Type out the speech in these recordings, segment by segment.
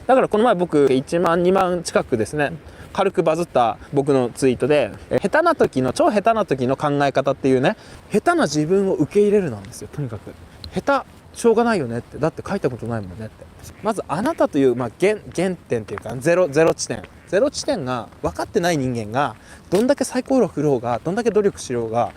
だからこの前僕1万2万近くですね軽くバズった僕のツイートで、下手な時の超下手な時の考え方っていうね、下手な自分を受け入れるなんですよ。とにかく下手しょうがないよねって、だって書いたことないもんねって。まずあなたという、原点っていうかゼロ地点が分かってない人間がどんだけサイコロ振ろうがどんだけ努力しようが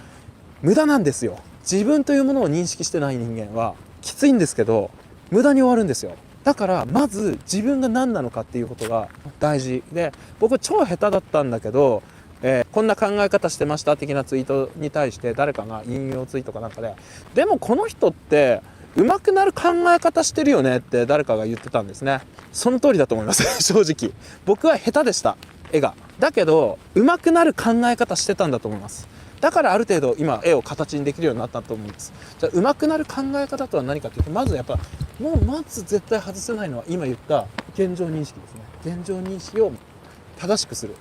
無駄なんですよ。自分というものを認識してない人間はきついんですけど無駄に終わるんですよ。だからまず自分が何なのかっていうことが大事で、僕超下手だったんだけど、こんな考え方してました的なツイートに対して誰かが引用ツイートかなんかで、でもこの人って上手くなる考え方してるよねって誰かが言ってたんですね。その通りだと思います正直僕は下手でした、絵が。だけど上手くなる考え方してたんだと思います。だからある程度今絵を形にできるようになったと思うんです。じゃあ上手くなる考え方とは何かというと、まずやっぱまず絶対外せないのは今言った現状認識ですね。現状認識を正しくする。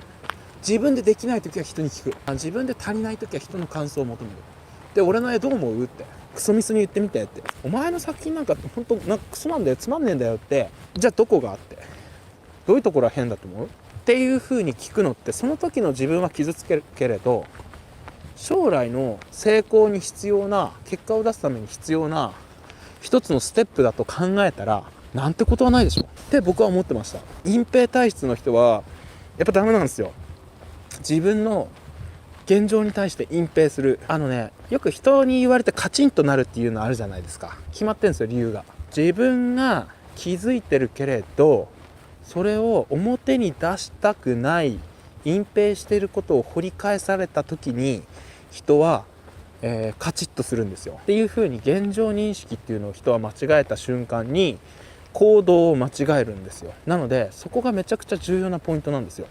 自分でできない時は人に聞く。自分で足りない時は人の感想を求める。で俺の絵どう思うってクソミスに言ってみてって、お前の作品なんか本当なんかクソなんだよ、つまんねえんだよって、じゃあどこがあってどういうところは変だと思うっていう風に聞くのって、その時の自分は傷つけるけれど将来の成功に必要な、結果を出すために必要な一つのステップだと考えたらなんてことはないでしょって僕は思ってました。隠蔽体質の人はやっぱダメなんですよ。自分の現状に対して隠蔽する。よく人に言われてカチンとなるっていうのあるじゃないですか。決まってるんですよ、理由が。自分が気づいてるけれどそれを表に出したくない、隠蔽していることを掘り返された時に人は、カチッとするんですよっていう風に、現状認識っていうのを人は間違えた瞬間に行動を間違えるんですよ。なのでそこがめちゃくちゃ重要なポイントなんですよ。